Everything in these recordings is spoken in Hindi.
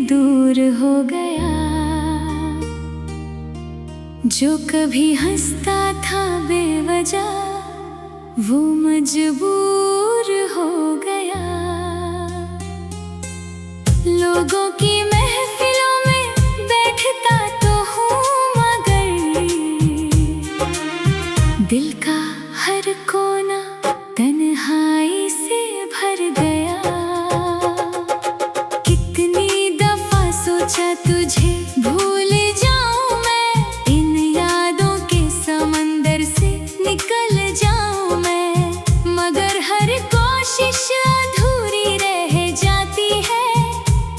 दूर हो गया। जो कभी हंसता था बेवजह वो मजबूर हो गया। लोगों की महफिलों में बैठता तो हूँ मगर दिल का हर कोना तन्हाई से भर गया। कितनी दफा सोचा तुझे भूल जाऊं मैं, इन यादों के समंदर से निकल जाऊं मैं, मगर हर कोशिश अधूरी रह जाती है।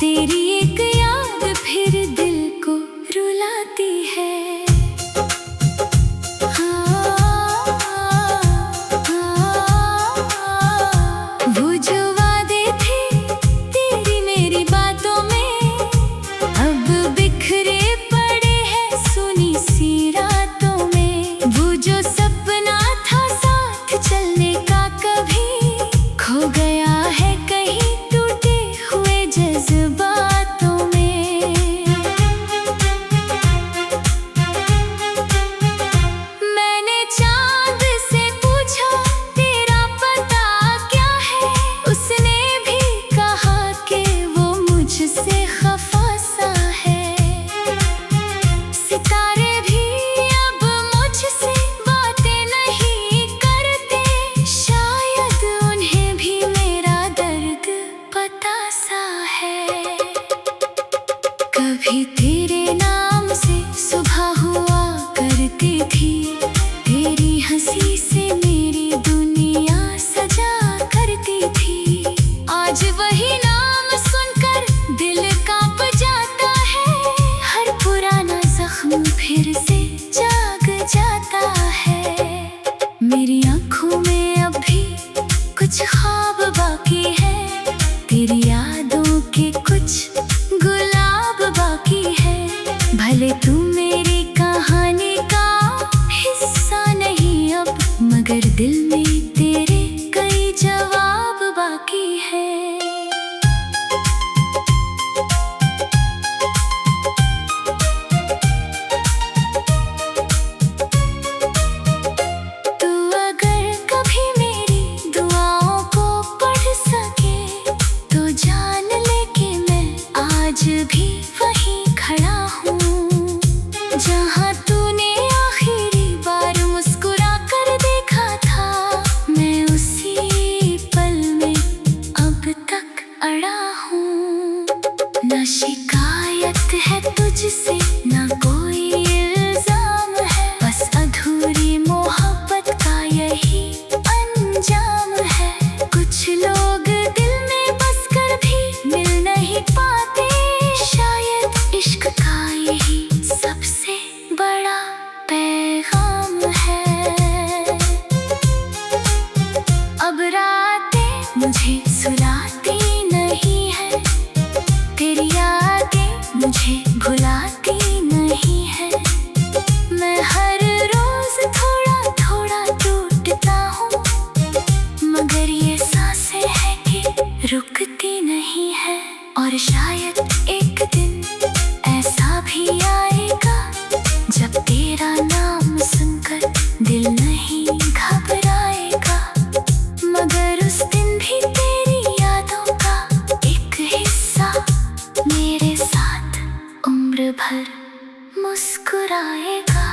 तेरी एक याद फिर दिल को रुलाती है। वो जो वादे थे तेरी मेरी बातों में अब बिखरे पड़े हैं सुनी सी रातों में। वो जो सपना था साथ चलने का कभी खो गया है कहीं टूटे हुए जज्बातों में। मैंने चांद से पूछा तेरा पता क्या है, उसने भी कहा कि वो मुझसे खफा सा है। सितारे भी अब मुझसे बातें नहीं करते, शायद उन्हें भी मेरा दर्द पता सा है। कभी तेरे नाम से सुबह हुआ करती थी, तेरी हंसी से मेरी दुनिया सजा करती थी। आज वही नाम सुनकर दिल कांप जाता है, हर पुराना जख्म फिर से जाग जाता है। मेरी आंखों में अब भी कुछ ख्वाब बाकी है, तेरी यादों के कुछ गुलाब बाकी है। भले तू मेरी कहानी का हिस्सा नहीं अब, मगर दिल में तेरे कई जवाब बाकी है। तू अगर कभी मेरी दुआओं को पढ़ सके तो जान ले कि मैं आज भी वहीं खड़ा हूँ, जहाँ तूने आखिरी बार मुस्कुरा कर देखा था। मैं उसी पल में अब तक अड़ा हूँ। न शिकायत है तुझसे न कोई इल्जाम है, बस अधूरी मोहब्बत का यही अंजाम है। कुछ लोग दिल में बसकर भी मिल नहीं पाते, शायद इश्क का यही सबसे बड़ा पैगाम है। अब रातें मुझे सुलाती नहीं है, तेरी यादें मुझे भुलाती नहीं है। मैं हर रोज थोड़ा थोड़ा टूटता हूँ, मगर ये सांसें है कि रुकती नहीं है। और शायद एक दिन ऐसा भी आएगा जब तेरा नाम सुनकर दिल नहीं घबराएगा, मगर उस दिन भी तेरी यादों का एक हिस्सा मेरे साथ उम्र भर मुस्कुराएगा।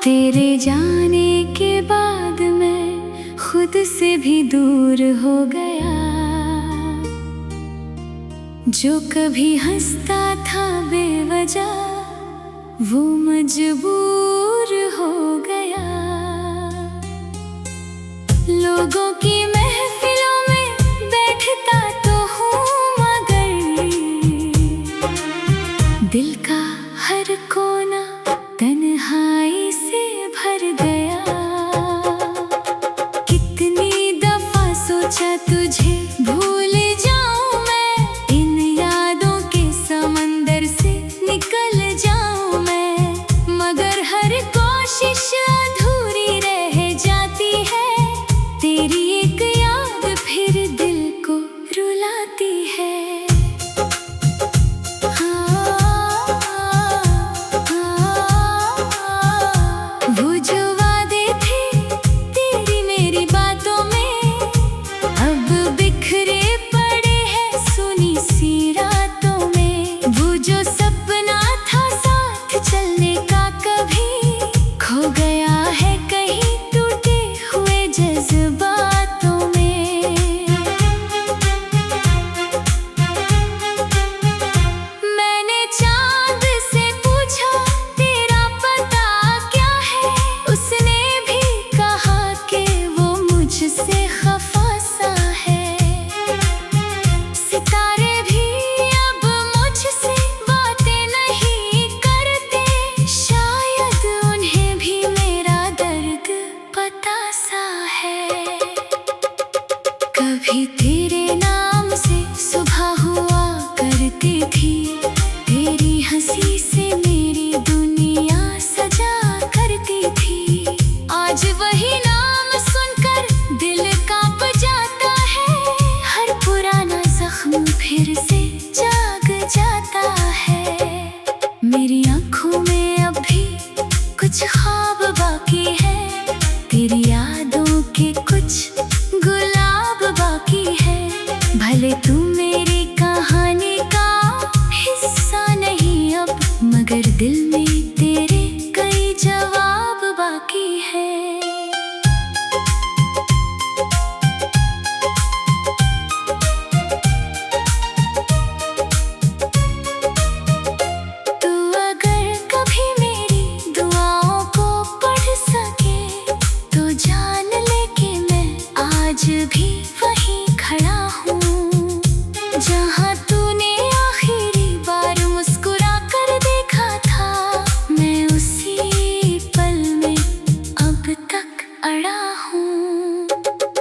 तेरे जाने के बाद मैं खुद से भी दूर हो गया। जो कभी हंसता था बेवजह वो मजबूर हो गया। लोगों की महफिलों में बैठता तो हूँ मगर हर कोना तन्हाई से भर गया। कितनी दफा सोचा तुझे भूल जाऊं मैं, इन यादों के समंदर से निकल जाऊं मैं, मगर हर कोशिश अधूरी रह जाती है। तेरी एक याद फिर दिल को रुलाती है। वो जो वादे थे तेरी मेरी बातों में, अब बिखरे पड़े हैं सुनी सी रातों में। वो जो सपना था साथ चलने का कभी, खो गया है कहीं टूटे हुए जज्बातों में। मैंने चांद से पूछा तेरा पता क्या है, उसने भी कहा कि वो मुझसे खफा सा है। सितारे भी अब मुझसे बातें नहीं करते, शायद उन्हें भी मेरा दर्द पता सा है। कभी तेरे नाम से सुबह हुआ करती थी, तेरी हंसी से मेरी दुनिया सजा करती थी। आज वही नाम सुनकर दिल कांप जाता है, हर पुराना जख्म फिर से जाग जाता है। मेरी आंखों में अब भी कुछ ख्वाब बाकी है, तेरी यादों के कुछ गुलाब बाकी है। भले तू मेरी कहानी का हिस्सा नहीं अब, मगर दिल में तेरे कई जवाब बाकी है। तू अगर कभी मेरी दुआओं को पढ़ सके, तो जान ले कि मैं आज भी वहीं खड़ा हूँ, जहाँ तूने आखिरी बार मुस्कुरा कर देखा था। मैं उसी पल में अब तक अड़ा हूँ।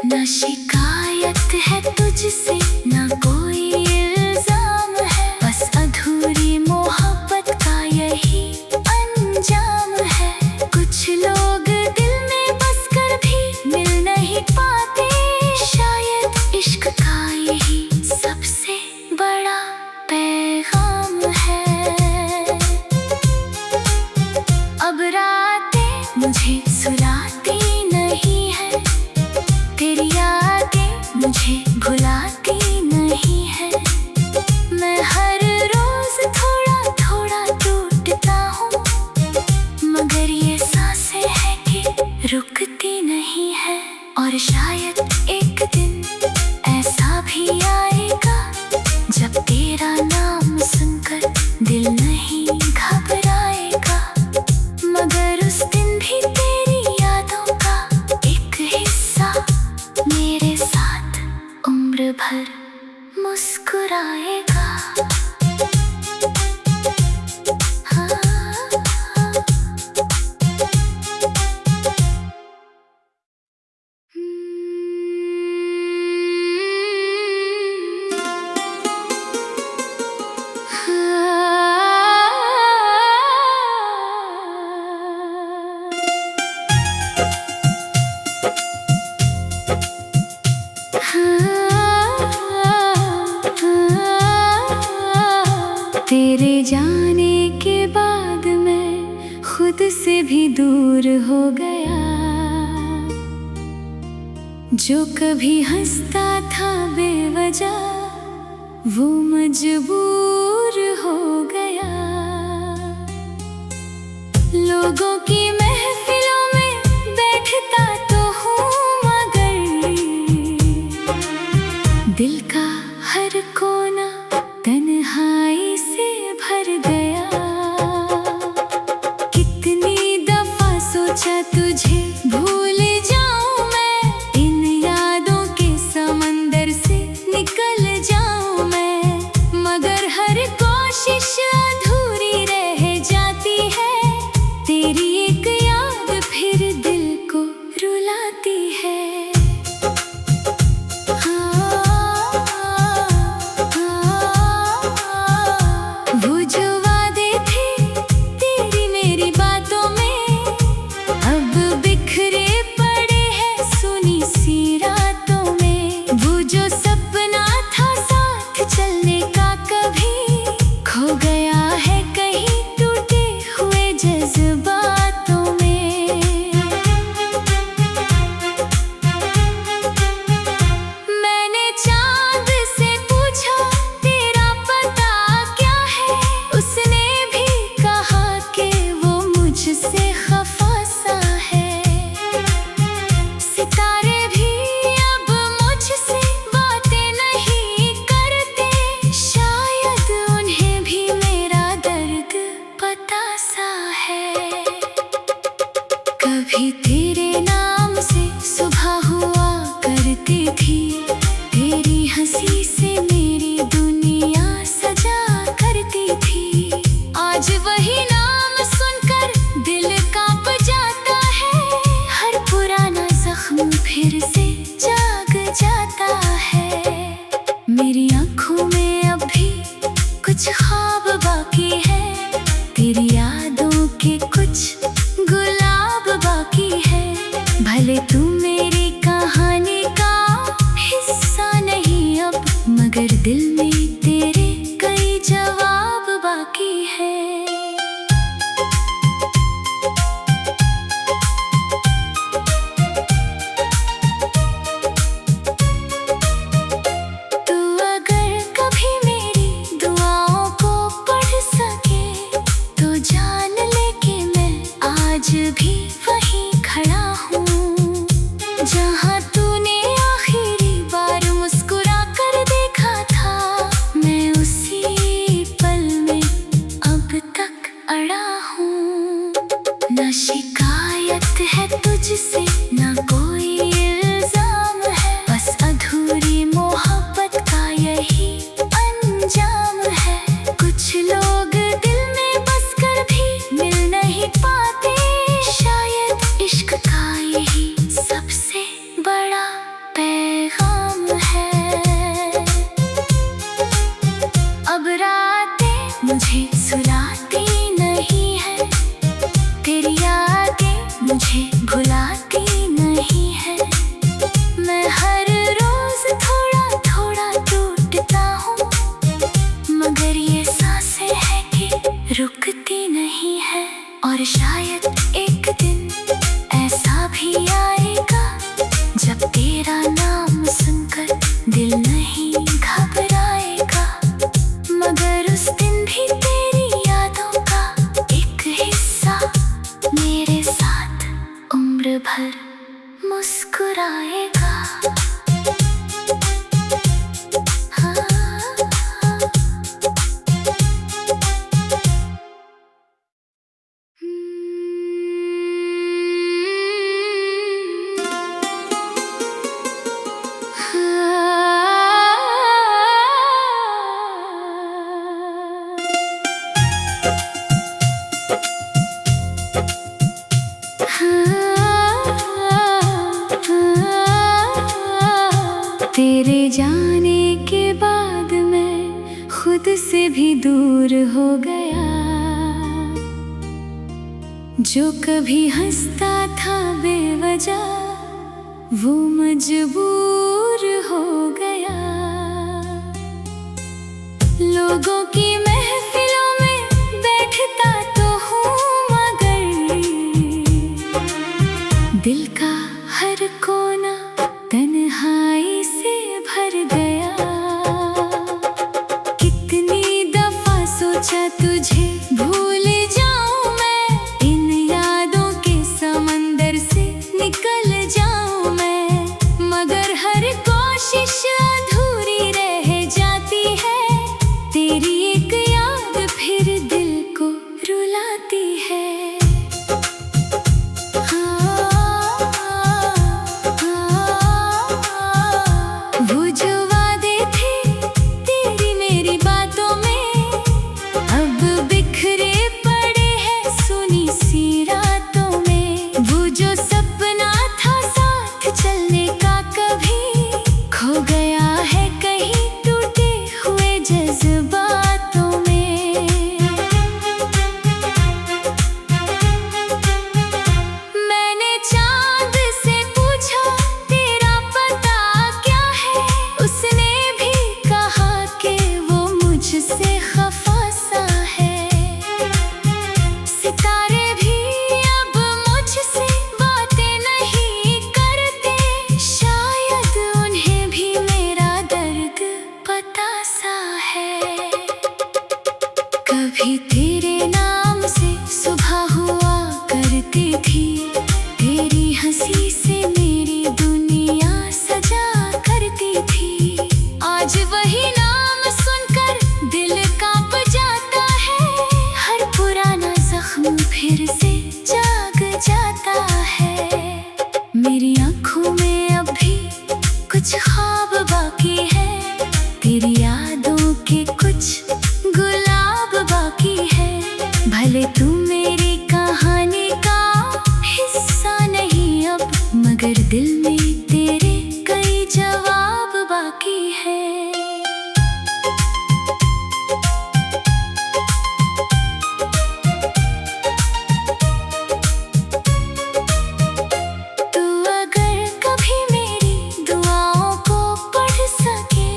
न शिकायत है तुझसे न कोई इल्जाम है, बस अधूरी मोहब्बत का यही अंजाम है। कुछ लोग दिल में बस कर भी मिल नहीं पाते, शायद इश्क का यही सबसे बड़ा पैगाम है। अब रातें मुझे सुलाती नहीं है, तेरी यादें मुझे भुलाती नहीं है। मैं हर रोज थोड़ा थोड़ा टूटता हूँ, मगर ये सांसें है कि रुकती नहीं है। और शायद एक दिन ऐसा भी आएगा, जब तेरा नाम सुनकर दिल नहीं घबराएगा, मगर उस दिन भी तेरी यादों का एक हिस्सा मेरे साथ उम्र भर मुस्कुराएगा। तेरे जाने के बाद मैं खुद से भी दूर हो गया। जो कभी हंसता था बेवजह, वो मजबूर हो गया। लोगों की महफिलों में बैठता तो हूँ, मगर दिल का हर कोना तन्हाई से भर गया। कितनी दफा सोचा तुझे भूल जाऊं मैं, इन यादों के समंदर से निकल जाऊं मैं, मगर हर कोशिश अधूरी सा है। कभी तेरे नाम से सुबह हुआ करती थी, तेरी हंसी से मेरी दुनिया सजा करती थी। आज वही नाम सुनकर दिल कांप जाता है, हर पुराना जख्म फिर से जाग जाता है। मेरी आँखों में अब भी कुछ ख्वाब बाकी है, तेरी यादों के कुछ गुलाब बाकी है। भले तू मेरी कहानी का हिस्सा नहीं अब, मगर दिल में तेरे कई जवाब बाकी है। तू अगर कभी मेरी दुआओं को पढ़ सके तो जान ले कि मैं आज भी वहीं खड़ा हूँ, जहाँ तूने आखिरी बार मुस्कुरा कर देखा था। मैं उसी पल में अब तक अड़ा हूँ। न शिकायत है तुझसे, न कोई इल्जाम है, बस अधूरी मोहब्बत का यही अंजाम है। कुछ लोग दिल में बस कर भी मिल नहीं पाते, शायद इश्क का यही सबसे बड़ा पैगाम है। अब रातें मुझे सुलाती नहीं है, तेरी यादें मुझे भुलाती नहीं है। मैं हर रोज थोड़ा थोड़ा टूटता हूँ, मगर ये सांसें हैं कि रुकती नहीं है। और शायद एक दिन ऐसा भी आएगा जब तेरा नाम सुनकर दिल नहीं घबराएगा, मगर उस दिन भी तेरी यादों का एक हिस्सा मेरे साथ उम्र भर मुस्कुराएगा। हाँ। तेरे जाने के बाद मैं खुद से भी दूर हो गया, जो कभी हंसता था बेवजह वो मजबूर हो गया। लोगों की महफिलों में बैठता तो हूँ, मगर दिल का हर कोना तन्हाई से भर गया। कितनी दफा सोचा तुझे भूल जाऊं मैं, इन यादों के समंदर से निकल जाऊं मैं, मगर हर कोशिश अधूरी रह जाती है। तेरी एक याद फिर दिल को रुलाती है। वो जो वादे थे तेरी मेरी बातों में अब बिखरे पड़े हैं सुनी सी रातों में। वो जो सपना था साथ चलने का कभी खो गया है कहीं टूटे हुए जज्बातों में। फिर से जाग जाता है। मेरी आँखों में अब भी कुछ ख्वाब बाकी है, तेरी यादों के कुछ गुलाब बाकी है। भले तू मेरी कहानी का हिस्सा नहीं अब, मगर दिल में तेरे कई जवाब बाकी है। तू अगर कभी मेरी दुआओं को पढ़ सके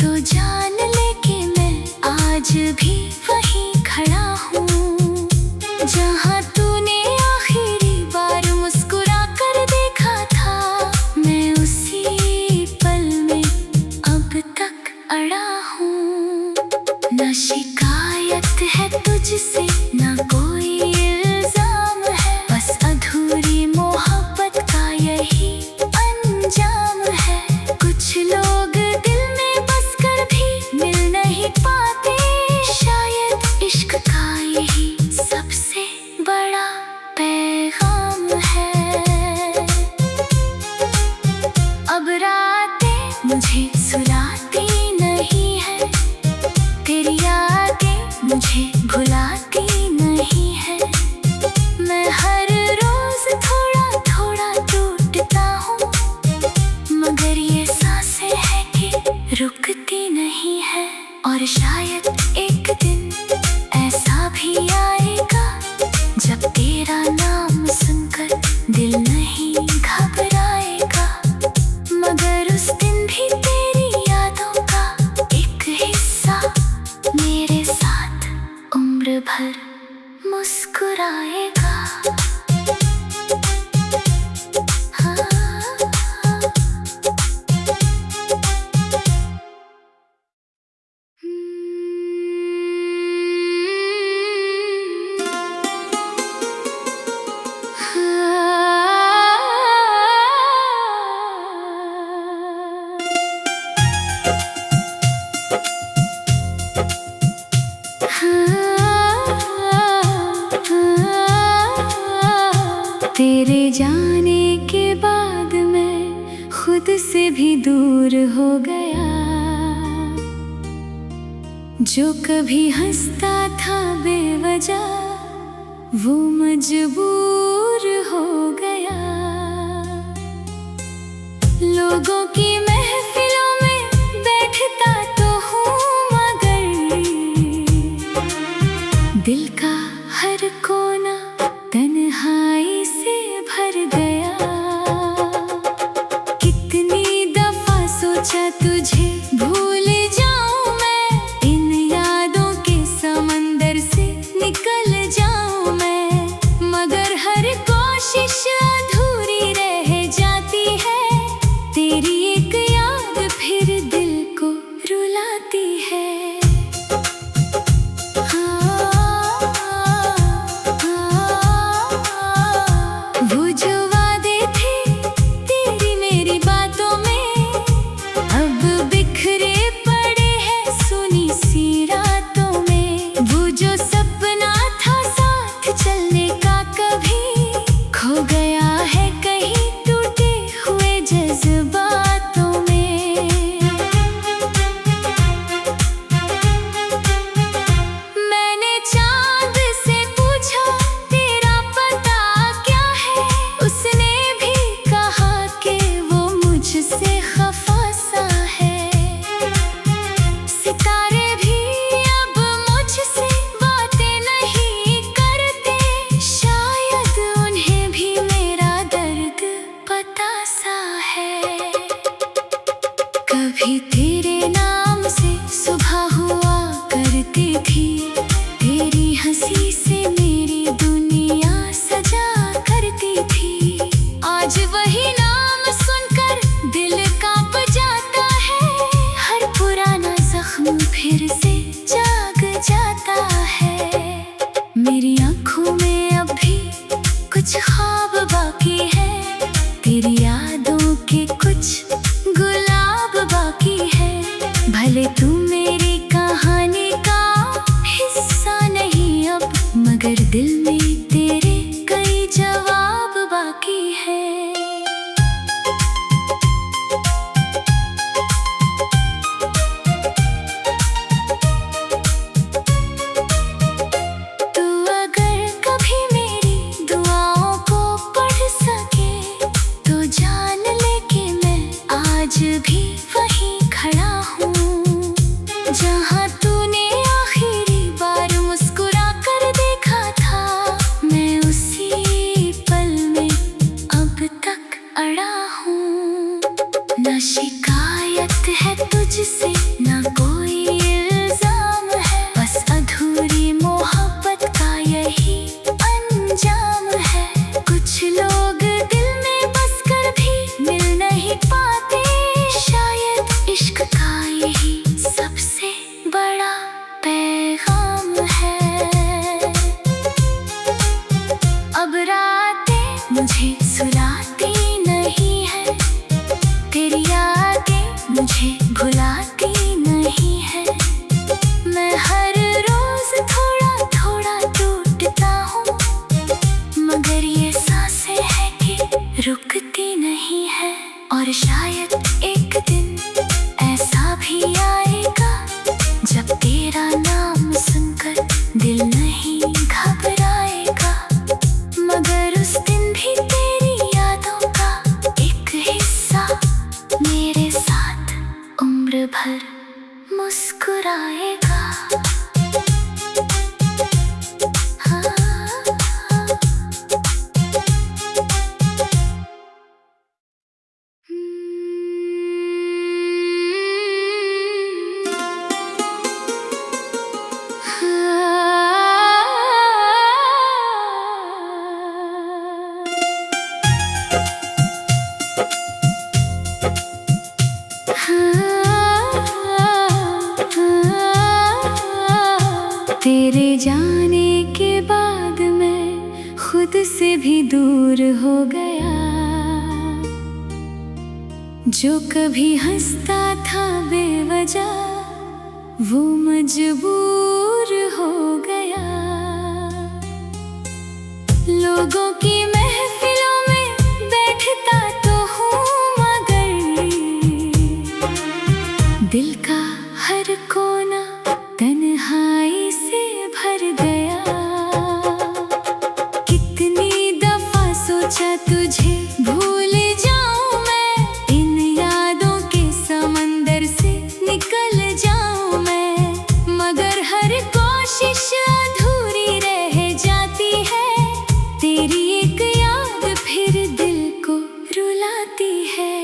तो जान ले कि मैं आज भी वहीं खड़ा हूँ, जहाँ तूने आखिरी बार मुस्कुरा कर देखा था। मैं उसी पल में अब तक अड़ा हूँ। ना शिकायत है तुझसे, ना कोई इल्जाम है, बस अधूरी मोहब्बत का यही अंजाम है। कुछ लोग दिल में बस कर भी मिल नहीं पाते, शायद इश्क का यही सबसे बड़ा पैगाम है। अब रातें मुझे सुलाती नहीं है, तेरी यादें मुझे भुलाती नहीं है। मैं हर रोज थोड़ा थोड़ा टूटता हूँ, मगर ये सांसें है कि रुकती नहीं है। और शायद एक दिन ऐसा भी आएगा जब तेरा नाम सुनकर दिल नहीं घबराएगा, मगर उस दिन भी तेरी यादों का एक हिस्सा मेरे साथ उम्र भर मुस्कुराएगा। तेरे जाने के बाद मैं खुद से भी दूर हो गया, जो कभी हंसता था बेवजह वो मजबूर हो गया। लोगों की महफिलों में बैठता तो हूँ, मगर दिल का हर कोना तन्हाई से भर गया। कितनी दफा सोचा तुझे भूल जाऊं मैं, इन यादों के समंदर से निकल जाऊं मैं, मगर हर कोशिश अधूरी रह जाती है। तेरी एक याद फिर दिल को रुलाती है। वो जो वादे थे तेरी मेरी बातों में अब बिखरे पड़े हैं सुनी सी रातों में। वो जो सपना था साथ चलने का कभी खो गया है कहीं टूटे हुए जज्बातों में। मैंने चांद से पूछा तेरा पता क्या है, उसने भी कहा कि वो मुझसे खफा सा है। सितारे भी अब मुझसे बातें नहीं करते, शायद उन्हें भी मेरा दर्द पता सा है। कभी तेरे नाम से सुबह हुआ करती थी, तेरी हंसी से मेरी दुनिया सजा करती थी। आज वही नाम सुनकर दिल कांप जाता है, हर पुराना जख्म फिर से जाग जाता है। मेरी आँखों में अब भी कुछ ख्वाब बाकी है, तेरी यादों के कुछ गुलाब बाकी है। भले तू मेरी कहानी का हिस्सा नहीं अब, मगर दिल में तेरे कई जवाब बाकी है। आज भी वहीं खड़ा हूँ जहाँ तूने आखिरी बार मुस्कुरा कर देखा था। मैं उसी पल में अब तक अड़ा हूँ। न शिकायत है तुझसे न कोई इल्जाम है, बस अधूरी मोहब्बत का यही अंजाम है। कुछ लोग दिल में बस कर भी मिल नहीं पाते, इश्क का यही सबसे बड़ा पैगाम है। अब रातें मुझे सुलाती नहीं है, तेरी यादें मुझे भुलाती नहीं है। मैं हर रोज थोड़ा थोड़ा टूटता हूँ, मगर ये सांसें है कि रुकती नहीं है। और शायद एक दिन ऐसा भी आएगा जब तेरा नाम सुनकर दिल नहीं घबराएगा, मगर उस दिन भी तेरी यादों का एक हिस्सा मेरे साथ उम्र भर मुस्कुराएगा। तेरे जाने के बाद मैं खुद से भी दूर हो गया। जो कभी हंसता था बेवजह वो मजबूर हो गया। लोगों की महफिलों में बैठता तो हूँ, मगर दिल का हर कोना तन्हाई से भर गया। कितनी दफा सोचा तुझे भूल जाऊं मैं, इन यादों के समंदर से निकल जाऊं मैं, मगर हर कोशिश अधूरी रह जाती है। तेरी एक याद फिर दिल को रुलाती है।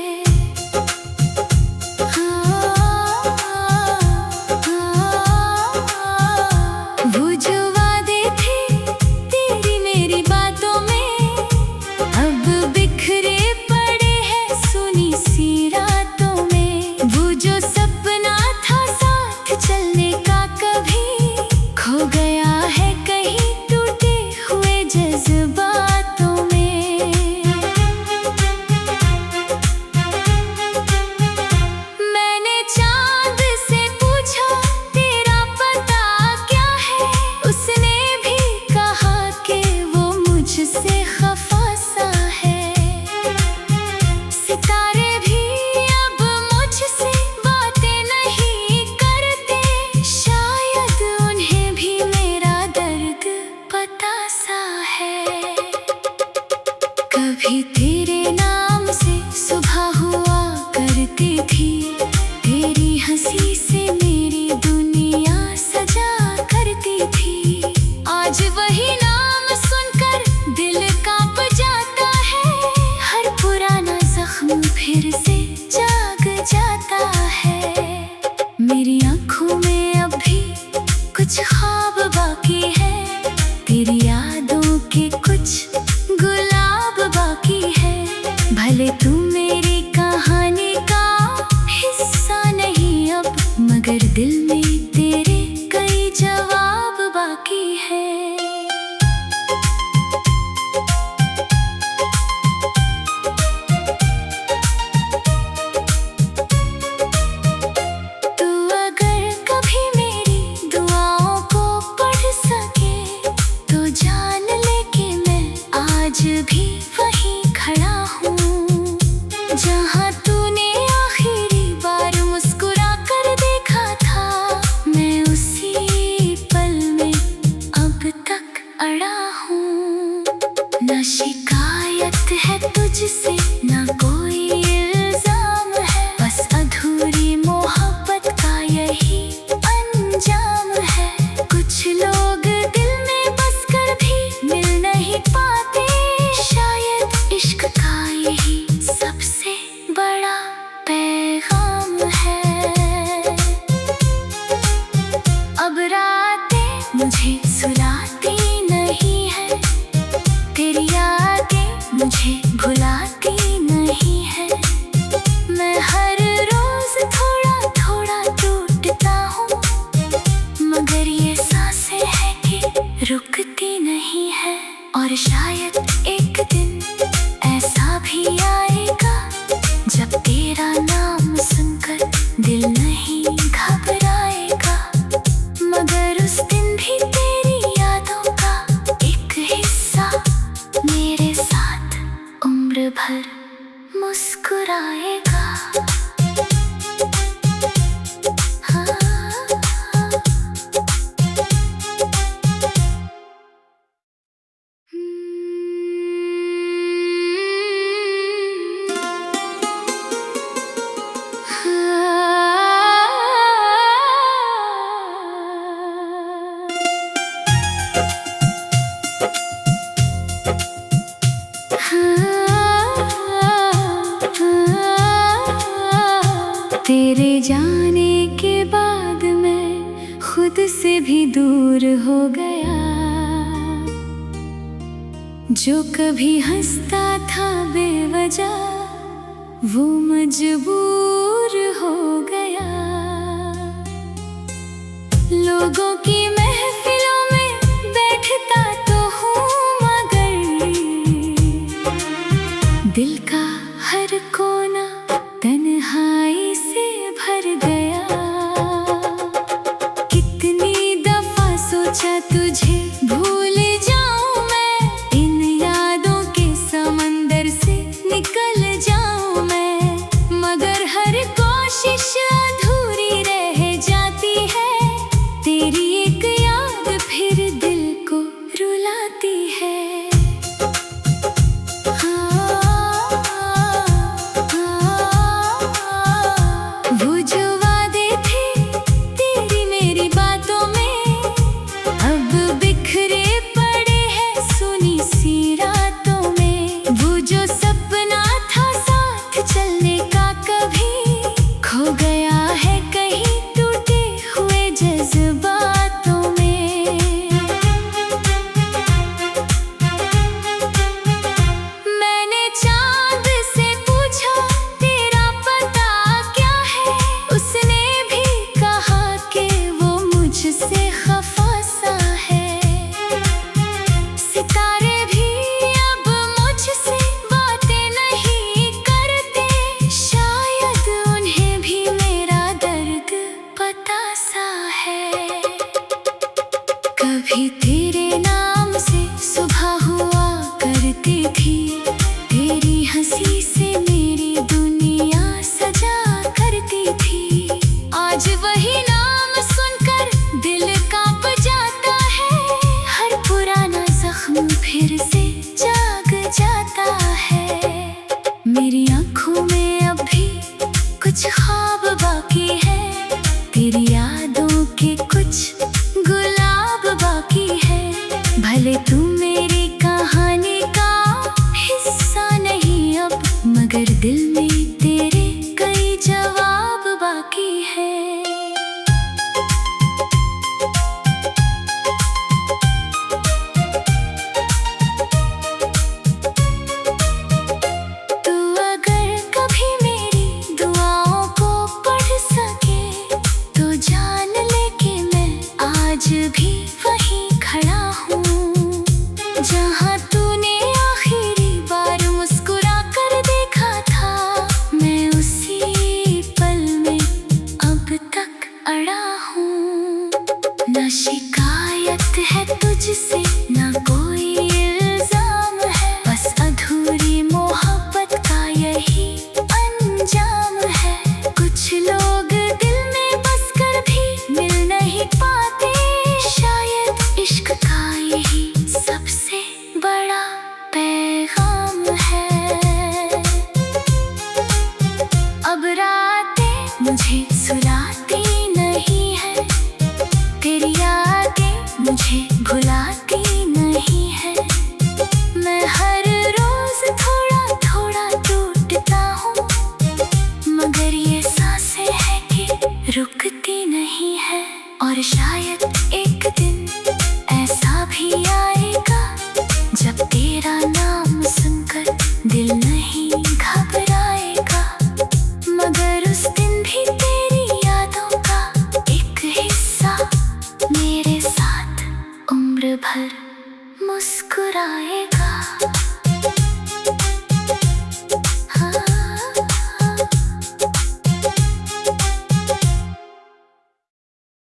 कभी तेरे नाम से सुबह हुआ करती थी, तेरी हंसी से मेरी दुनिया सजा करती थी। आज वही नाम सुनकर दिल कांप जाता है, हर पुराना जख्म फिर से जाग जाता है। मेरी आँखों में अब भी कुछ ख्वाब बाकी है, तेरी यादों के कुछ गुलाब बाकी है। भले तू मेरी कहानी का हिस्सा आज भी वहीं खड़ा हूँ जहाँ तूने आखिरी बार मुस्कुरा कर देखा था। मैं उसी पल में अब तक अड़ा हूँ। न शिकायत है तुझसे न कोई इल्जाम है, बस अधूरी मोहब्बत का यही अंजाम है। कुछ लोग दिल में बस कर भी मिल नहीं पाते, शायद इश्क का यही सबसे बड़ा पैगाम है। अब रातें मुझे सुलाती नहीं है, तेरी यादें मुझे भुलाती नहीं है। मैं हर रोज थोड़ा थोड़ा टूटता हूँ, मगर ये सांसें हैं कि रुकती नहीं है। और शायद एक दिन ऐसा भी आएगा जब तेरा नाम सुनकर दिल नहीं घबराएगा, मगर उस दिन भी तेरी यादों का एक हिस्सा मेरे साथ उम्र भर मुस्कुराएगा। तेरे जाने के बाद मैं खुद से भी दूर हो गया। जो कभी हंसता था बेवजह वो मजबूर हो गया। लोगों की महफिलों में बैठता तो हूँ, मगर दिल का हर कोना तन्हाई से भर गया। कितनी दफा सोचा तुझे भूल जाऊं मैं, इन यादों के समंदर से निकल जाऊं मैं, मगर हर कोशिश अधूरी रह जाती है। तेरी एक याद फिर दिल को रुलाती है। कभी तेरे नाम से सुबह हुआ करती थी, तेरी हंसी से मेरी दुनिया सजा करती थी। आज वही नाम सुनकर दिल कांप जाता है, हर पुराना जख्म फिर से जाग जाता है। मेरी आंखों में अब भी कुछ ख्वाब बाकी है, तेरी यादों के कुछ गुलाब बाकी है। भले तू मेरी कहानी का हिस्सा नहीं अब, मगर दिल में तेरे कई जवाब बाकी है। तू अगर कभी मेरी दुआओं को पढ़ सके तो जान ले कि मैं आज भी वहीं खड़ा हूँ जहाँ तूने आखिरी बार मुस्कुरा कर देखा था। मैं उसी पल में अब तक अड़ा हूँ। न शिकायत है तुझसे न कोई इल्जाम है, और शायद एक दिन ऐसा भी आएगा जब तेरा नाम सुनकर दिल नहीं घबराएगा। मगर उस दिन भी तेरी यादों का एक हिस्सा मेरे साथ उम्र भर मुस्कुराएगा।